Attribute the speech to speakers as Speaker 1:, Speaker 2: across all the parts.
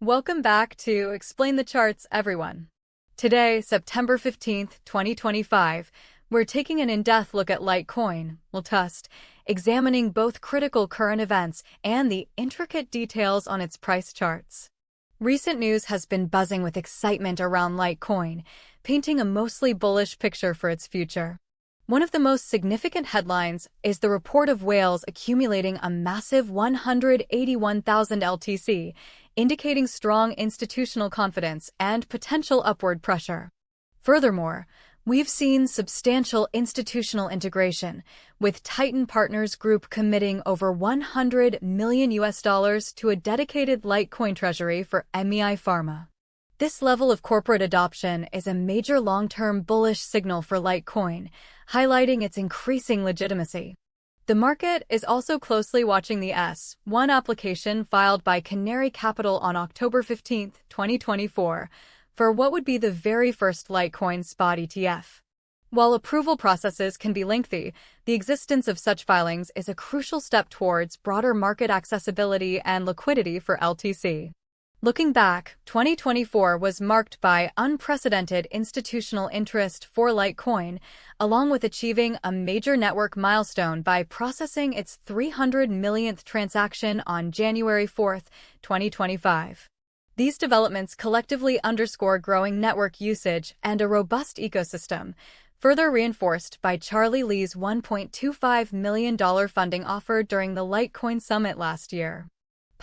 Speaker 1: Welcome back to Explain the Charts, everyone. Today, September 15th, 2025, we're taking an in-depth look at Litecoin, LTCUSD, examining both critical current events and the intricate details on its price charts. Recent news has been buzzing with excitement around Litecoin, painting a mostly bullish picture for its future. One of the most significant headlines is the report of whales accumulating a massive 181,000 LTC, indicating strong institutional confidence and potential upward pressure. Furthermore, we've seen substantial institutional integration, with Titan Partners Group committing over $100 million to a dedicated Litecoin treasury for MEI Pharma. This level of corporate adoption is a major long-term bullish signal for Litecoin, highlighting its increasing legitimacy. The market is also closely watching the S-1 application filed by Canary Capital on October 15, 2024, for what would be the very first Litecoin spot ETF. While approval processes can be lengthy, the existence of such filings is a crucial step towards broader market accessibility and liquidity for LTC. Looking back, 2024 was marked by unprecedented institutional interest for Litecoin, along with achieving a major network milestone by processing its 300 millionth transaction on January 4, 2025. These developments collectively underscore growing network usage and a robust ecosystem, further reinforced by Charlie Lee's $1.25 million funding offer during the Litecoin Summit last year.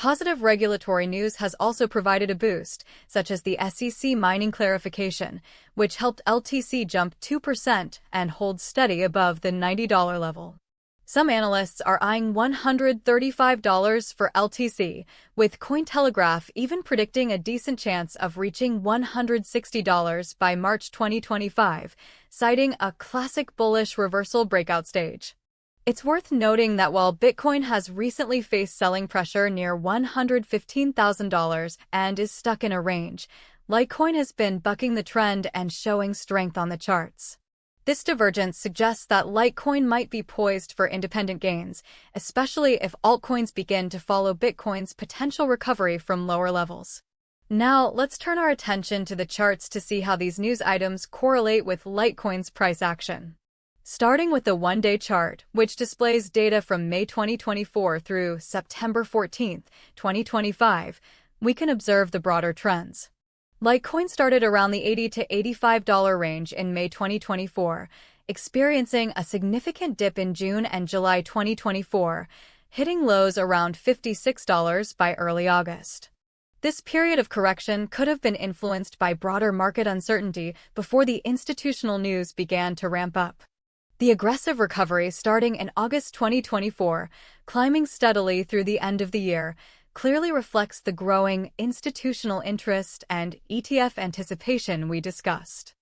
Speaker 1: Positive regulatory news has also provided a boost, such as the SEC mining clarification, which helped LTC jump 2% and hold steady above the $90 level. Some analysts are eyeing $135 for LTC, with Cointelegraph even predicting a decent chance of reaching $160 by March 2025, citing a classic bullish reversal breakout stage. It's worth noting that while Bitcoin has recently faced selling pressure near $115,000 and is stuck in a range, Litecoin has been bucking the trend and showing strength on the charts. This divergence suggests that Litecoin might be poised for independent gains, especially if altcoins begin to follow Bitcoin's potential recovery from lower levels. Now, let's turn our attention to the charts to see how these news items correlate with Litecoin's price action. Starting with the one-day chart, which displays data from May 2024 through September 14, 2025, we can observe the broader trends. Litecoin started around the $80 to $85 range in May 2024, experiencing a significant dip in June and July 2024, hitting lows around $56 by early August. This period of correction could have been influenced by broader market uncertainty before the institutional news began to ramp up. The aggressive recovery starting in August 2024, climbing steadily through the end of the year, clearly reflects the growing institutional interest and ETF anticipation we discussed.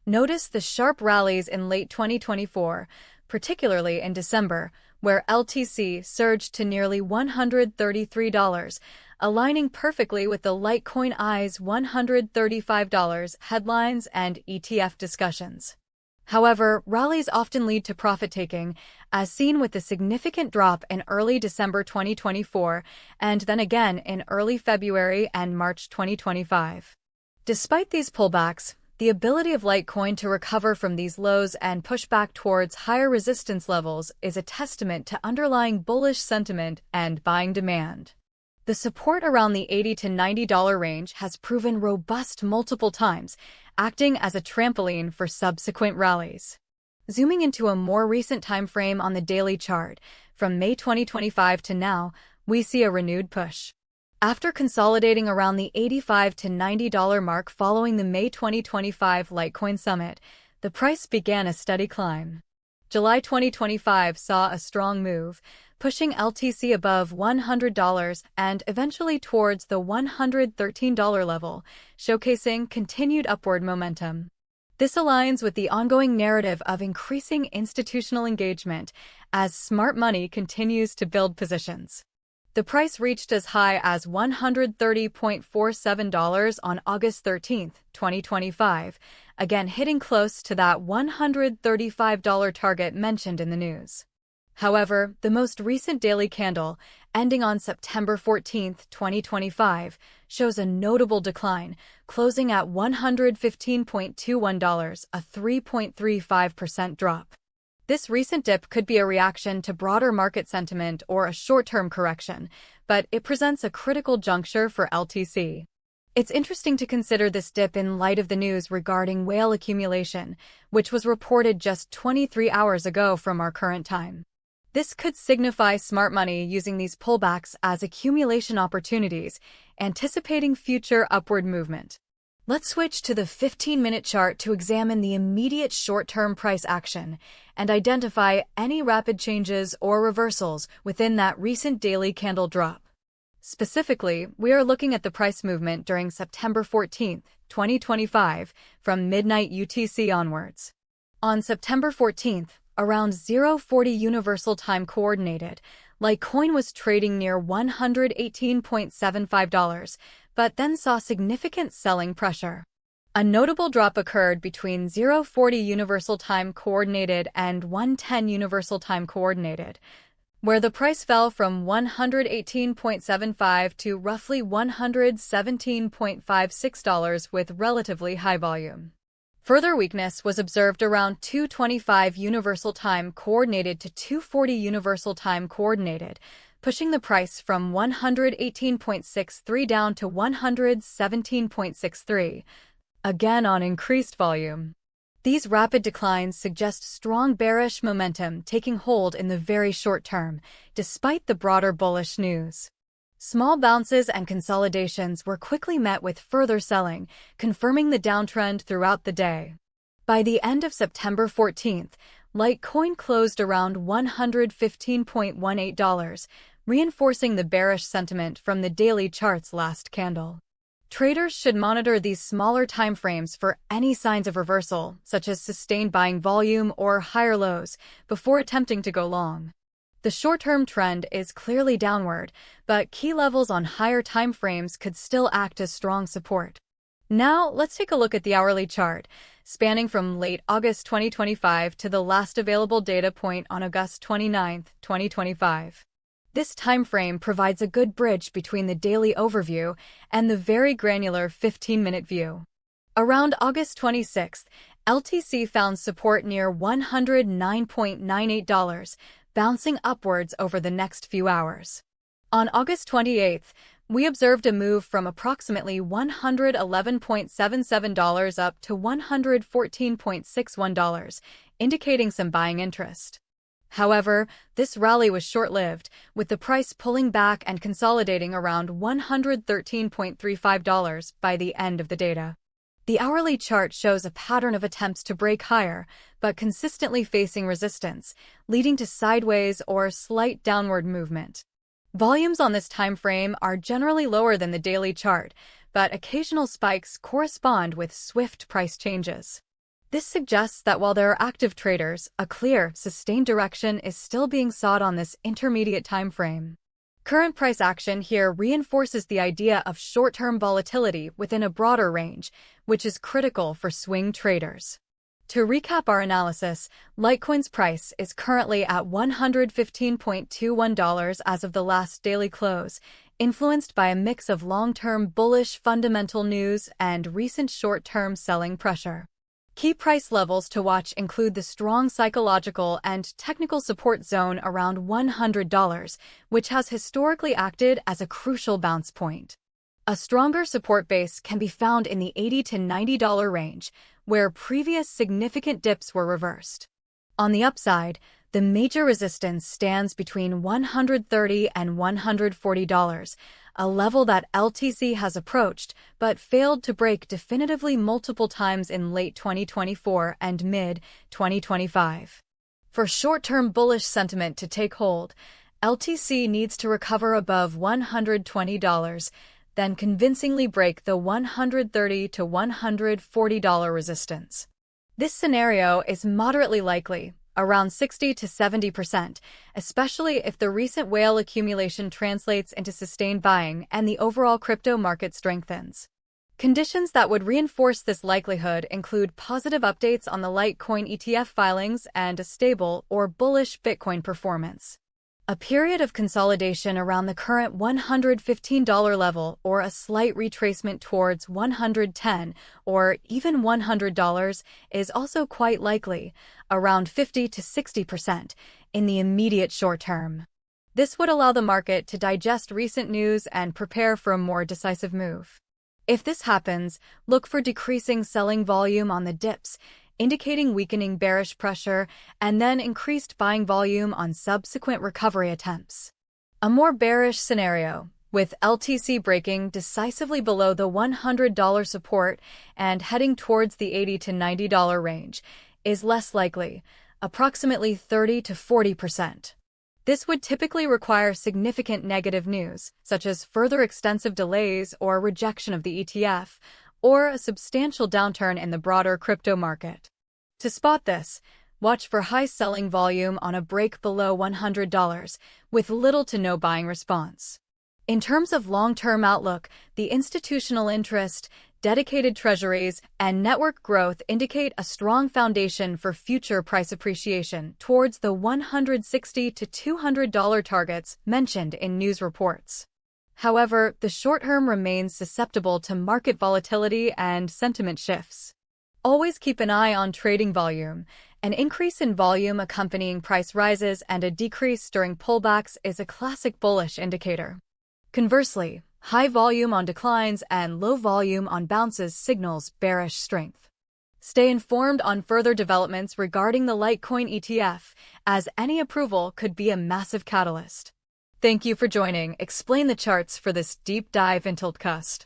Speaker 1: Notice the sharp rallies in late 2024, particularly in December, where LTC surged to nearly $133, aligning perfectly with the Litecoin Eye's $135 headlines and ETF discussions. However, rallies often lead to profit-taking, as seen with the significant drop in early December 2024 and then again in early February and March 2025. Despite these pullbacks, the ability of Litecoin to recover from these lows and push back towards higher resistance levels is a testament to underlying bullish sentiment and buying demand. The support around the $80 to $90 range has proven robust multiple times, acting as a trampoline for subsequent rallies. Zooming into a more recent time frame on the daily chart, from May 2025 to now, we see a renewed push. After consolidating around the $85 to $90 mark following the May 2025 Litecoin Summit, the price began a steady climb. July 2025 saw a strong move, pushing LTC above $100 and eventually towards the $113 level, showcasing continued upward momentum. This aligns with the ongoing narrative of increasing institutional engagement as smart money continues to build positions. The price reached as high as $130.47 on August 13, 2025, again hitting close to that $135 target mentioned in the news. However, the most recent daily candle, ending on September 14, 2025, shows a notable decline, closing at $115.21, a 3.35% drop. This recent dip could be a reaction to broader market sentiment or a short-term correction, but it presents a critical juncture for LTC. It's interesting to consider this dip in light of the news regarding whale accumulation, which was reported just 23 hours ago from our current time. This could signify smart money using these pullbacks as accumulation opportunities, anticipating future upward movement. Let's switch to the 15-minute chart to examine the immediate short-term price action and identify any rapid changes or reversals within that recent daily candle drop. Specifically, we are looking at the price movement during September 14, 2025, from midnight UTC onwards. On September 14th, around 0:40 Universal Time Coordinated, Litecoin was trading near $118.75, but then saw significant selling pressure. A notable drop occurred between 0:40 Universal Time Coordinated and 1:10 Universal Time Coordinated, where the price fell from $118.75 to roughly $117.56 with relatively high volume. Further weakness was observed around 2:25 Universal Time Coordinated to 2:40 Universal Time Coordinated, pushing the price from $118.63 down to $117.63, again on increased volume. These rapid declines suggest strong bearish momentum taking hold in the very short term, despite the broader bullish news. Small bounces and consolidations were quickly met with further selling, confirming the downtrend throughout the day. By the end of September 14th, Litecoin closed around $115.18, reinforcing the bearish sentiment from the daily chart's last candle. Traders should monitor these smaller timeframes for any signs of reversal, such as sustained buying volume or higher lows, before attempting to go long. The short-term trend is clearly downward, but key levels on higher timeframes could still act as strong support. Now, let's take a look at the hourly chart, spanning from late August 2025 to the last available data point on August 29, 2025. This timeframe provides a good bridge between the daily overview and the very granular 15-minute view. Around August 26th, LTC found support near $109.98, bouncing upwards over the next few hours. On August 28th, we observed a move from approximately $111.77 up to $114.61, indicating some buying interest. However, this rally was short-lived, with the price pulling back and consolidating around $113.35 by the end of the data. The hourly chart shows a pattern of attempts to break higher, but consistently facing resistance, leading to sideways or slight downward movement. Volumes on this time frame are generally lower than the daily chart, but occasional spikes correspond with swift price changes. This suggests that while there are active traders, a clear, sustained direction is still being sought on this intermediate time frame. Current price action here reinforces the idea of short-term volatility within a broader range, which is critical for swing traders. To recap our analysis, Litecoin's price is currently at $115.21 as of the last daily close, influenced by a mix of long-term bullish fundamental news and recent short-term selling pressure. Key price levels to watch include the strong psychological and technical support zone around $100, which has historically acted as a crucial bounce point. A stronger support base can be found in the $80 to $90 range, where previous significant dips were reversed. On the upside, the major resistance stands between $130 and $140, a level that LTC has approached but failed to break definitively multiple times in late 2024 and mid-2025. For short-term bullish sentiment to take hold, LTC needs to recover above $120, then convincingly break the $130 to $140 resistance. This scenario is moderately likely, around 60 to 70%, especially if the recent whale accumulation translates into sustained buying and the overall crypto market strengthens. Conditions that would reinforce this likelihood include positive updates on the Litecoin ETF filings and a stable or bullish Bitcoin performance. A period of consolidation around the current $115 level or a slight retracement towards $110 or even $100 is also quite likely, around 50 to 60%, in the immediate short term. This would allow the market to digest recent news and prepare for a more decisive move. If this happens, look for decreasing selling volume on the dips, indicating weakening bearish pressure, and then increased buying volume on subsequent recovery attempts. A more bearish scenario, with LTC breaking decisively below the $100 support and heading towards the $80 to $90 range, is less likely, approximately 30 to 40%. This would typically require significant negative news, such as further extensive delays or rejection of the ETF, or a substantial downturn in the broader crypto market. To spot this, watch for high selling volume on a break below $100, with little to no buying response. In terms of long-term outlook, the institutional interest, dedicated treasuries, and network growth indicate a strong foundation for future price appreciation towards the $160 to $200 targets mentioned in news reports. However, the short term remains susceptible to market volatility and sentiment shifts. Always keep an eye on trading volume. An increase in volume accompanying price rises and a decrease during pullbacks is a classic bullish indicator. Conversely, high volume on declines and low volume on bounces signals bearish strength. Stay informed on further developments regarding the Litecoin ETF, as any approval could be a massive catalyst. Thank you for joining Explain the Charts for this deep dive into LTCUSD.